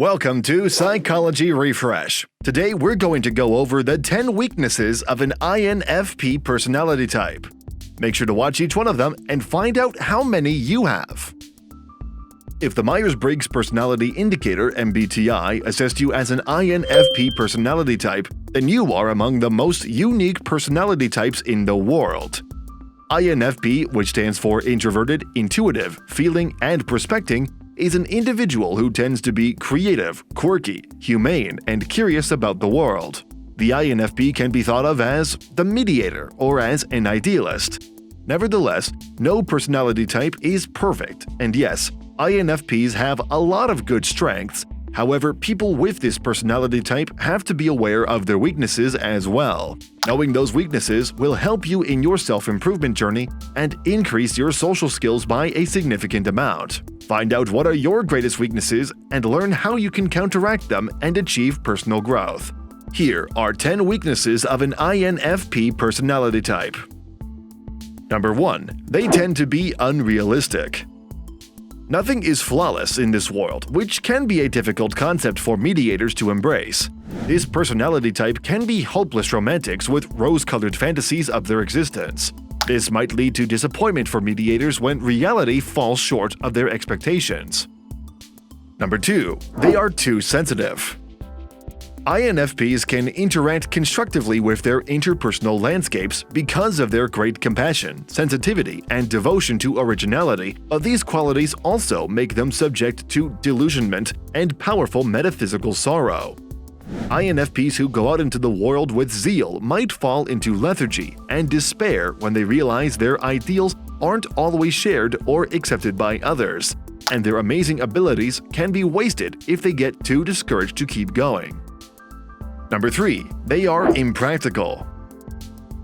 Welcome to Psychology Refresh. Today we're going to go over the 10 weaknesses of an INFP personality type. Make sure to watch each one of them and find out how many you have. If the Myer-Briggs Personality Indicator (MBTI) assessed you as an INFP personality type, then you are among the most unique personality types in the world. INFP, which stands for introverted, intuitive, feeling, and prospecting, is an individual who tends to be creative, quirky, humane, and curious about the world. The INFP can be thought of as the mediator or as an idealist. Nevertheless, no personality type is perfect, and yes, INFPs have a lot of good strengths. However, people with this personality type have to be aware of their weaknesses as well. Knowing those weaknesses will help you in your self-improvement journey and increase your social skills by a significant amount. Find out what are your greatest weaknesses and learn how you can counteract them and achieve personal growth. Here are 10 weaknesses of an INFP personality type. Number 1. They tend to be unrealistic. Nothing is flawless in this world, which can be a difficult concept for mediators to embrace. This personality type can be hopeless romantics with rose-colored fantasies of their existence. This might lead to disappointment for mediators when reality falls short of their expectations. Number 2. They are too sensitive. INFPs can interact constructively with their interpersonal landscapes because of their great compassion, sensitivity, and devotion to originality, but these qualities also make them subject to delusionment and powerful metaphysical sorrow. INFPs who go out into the world with zeal might fall into lethargy and despair when they realize their ideals aren't always shared or accepted by others, and their amazing abilities can be wasted if they get too discouraged to keep going. Number 3. They are impractical.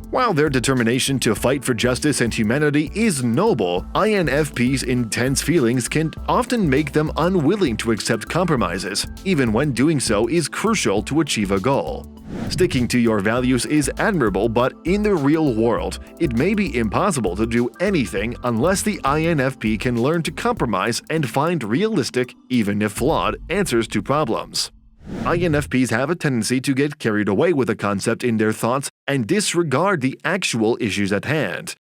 While their determination to fight for justice and humanity is noble, INFPs' intense feelings can often make them unwilling to accept compromises, even when doing so is crucial to achieve a goal. Sticking to your values is admirable, but in the real world, it may be impossible to do anything unless the INFP can learn to compromise and find realistic, even if flawed, answers to problems. INFPs have a tendency to get carried away with a concept in their thoughts and disregard the actual issues at hand.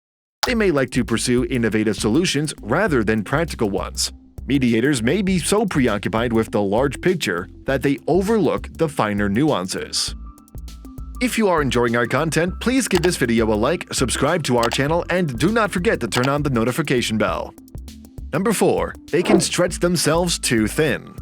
They may like to pursue innovative solutions rather than practical ones. Mediators may be so preoccupied with the large picture that they overlook the finer nuances. If you are enjoying our content, please give this video a like, subscribe to our channel, and do not forget to turn on the notification bell. Number 4. They can stretch themselves too thin.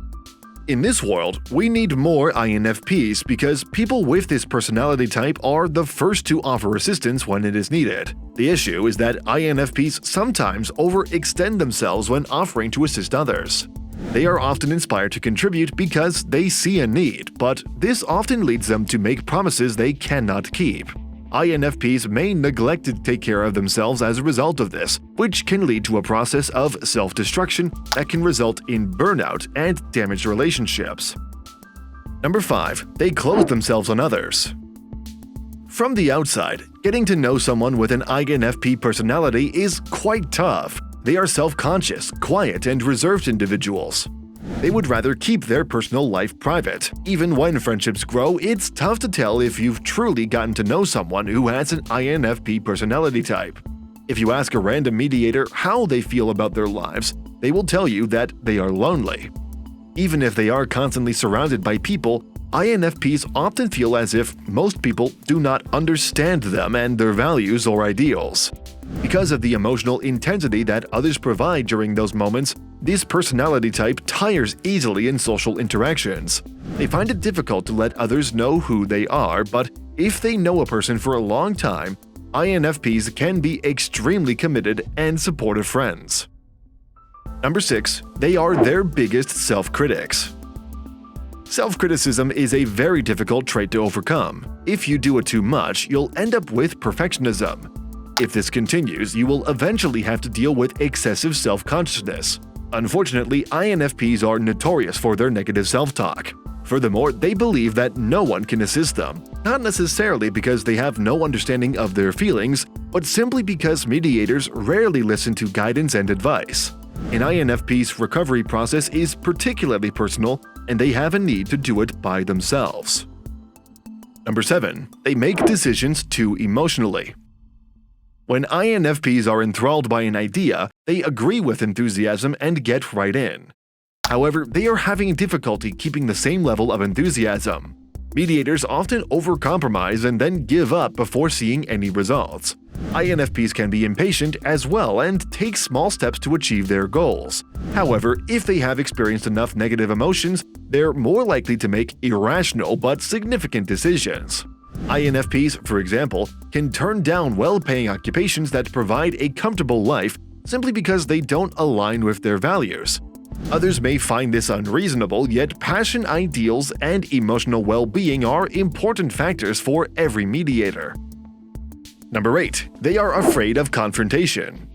In this world, we need more INFPs because people with this personality type are the first to offer assistance when it is needed. The issue is that INFPs sometimes overextend themselves when offering to assist others. They are often inspired to contribute because they see a need, but this often leads them to make promises they cannot keep. INFPs may neglect to take care of themselves as a result of this, which can lead to a process of self-destruction that can result in burnout and damaged relationships. Number 5. They close themselves on others. From the outside, getting to know someone with an INFP personality is quite tough. They are self-conscious, quiet, and reserved individuals. They would rather keep their personal life private. Even when friendships grow, it's tough to tell if you've truly gotten to know someone who has an INFP personality type. If you ask a random mediator how they feel about their lives, they will tell you that they are lonely. Even if they are constantly surrounded by people, INFPs often feel as if most people do not understand them and their values or ideals. Because of the emotional intensity that others provide during those moments, this personality type tires easily in social interactions. They find it difficult to let others know who they are, but if they know a person for a long time, INFPs can be extremely committed and supportive friends. Number 6. They are their biggest self-critics. Self-criticism is a very difficult trait to overcome. If you do it too much, you'll end up with perfectionism. If this continues, you will eventually have to deal with excessive self-consciousness. Unfortunately, INFPs are notorious for their negative self-talk. Furthermore, they believe that no one can assist them, not necessarily because they have no understanding of their feelings, but simply because mediators rarely listen to guidance and advice. An INFP's recovery process is particularly personal and they have a need to do it by themselves. Number 7. They make decisions too emotionally. When INFPs are enthralled by an idea, they agree with enthusiasm and get right in. However, they are having difficulty keeping the same level of enthusiasm. Mediators often overcompromise and then give up before seeing any results. INFPs can be impatient as well and take small steps to achieve their goals. However, if they have experienced enough negative emotions, they're more likely to make irrational but significant decisions. INFPs, for example, can turn down well-paying occupations that provide a comfortable life simply because they don't align with their values. Others may find this unreasonable, yet passion, ideals, and emotional well-being are important factors for every mediator. Number 8. They are afraid of confrontation.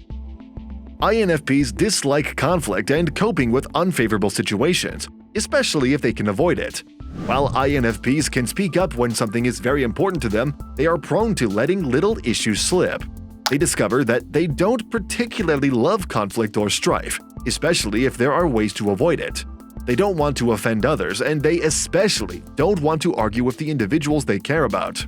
INFPs dislike conflict and coping with unfavorable situations, especially if they can avoid it. While INFPs can speak up when something is very important to them, they are prone to letting little issues slip. They discover that they don't particularly love conflict or strife, especially if there are ways to avoid it. They don't want to offend others, and they especially don't want to argue with the individuals they care about.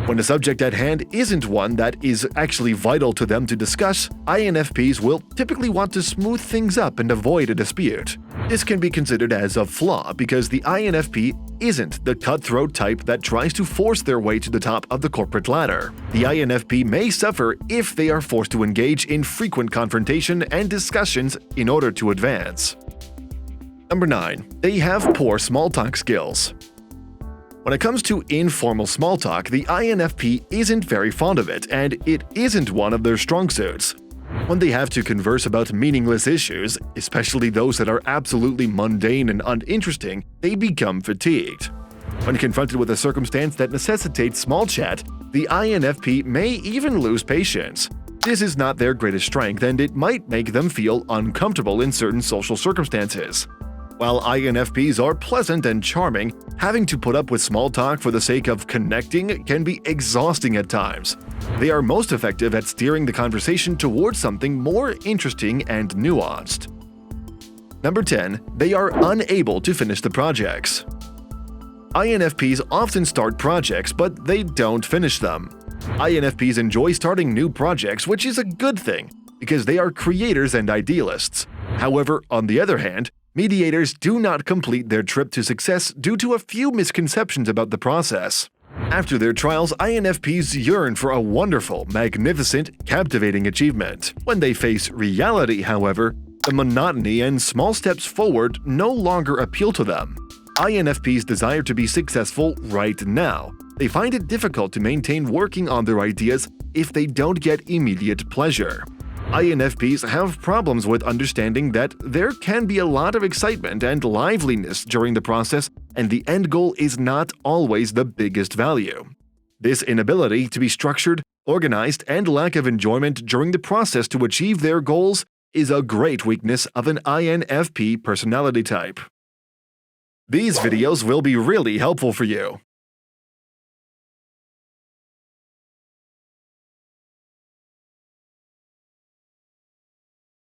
When the subject at hand isn't one that is actually vital to them to discuss, INFPs will typically want to smooth things up and avoid a dispute. This can be considered as a flaw because the INFP isn't the cutthroat type that tries to force their way to the top of the corporate ladder. The INFP may suffer if they are forced to engage in frequent confrontation and discussions in order to advance. Number 9. They have poor small talk skills. When it comes to informal small talk, the INFP isn't very fond of it, and it isn't one of their strong suits. When they have to converse about meaningless issues, especially those that are absolutely mundane and uninteresting, they become fatigued. When confronted with a circumstance that necessitates small chat, the INFP may even lose patience. This is not their greatest strength, and it might make them feel uncomfortable in certain social circumstances. While INFPs are pleasant and charming, having to put up with small talk for the sake of connecting can be exhausting at times. They are most effective at steering the conversation towards something more interesting and nuanced. Number 10. They are unable to finish the projects. INFPs often start projects, but they don't finish them. INFPs enjoy starting new projects, which is a good thing, because they are creators and idealists. However, on the other hand, mediators do not complete their trip to success due to a few misconceptions about the process. After their trials, INFPs yearn for a wonderful, magnificent, captivating achievement. When they face reality, however, the monotony and small steps forward no longer appeal to them. INFPs desire to be successful right now. They find it difficult to maintain working on their ideas if they don't get immediate pleasure. INFPs have problems with understanding that there can be a lot of excitement and liveliness during the process, and the end goal is not always the biggest value. This inability to be structured, organized, and lack of enjoyment during the process to achieve their goals is a great weakness of an INFP personality type. These videos will be really helpful for you.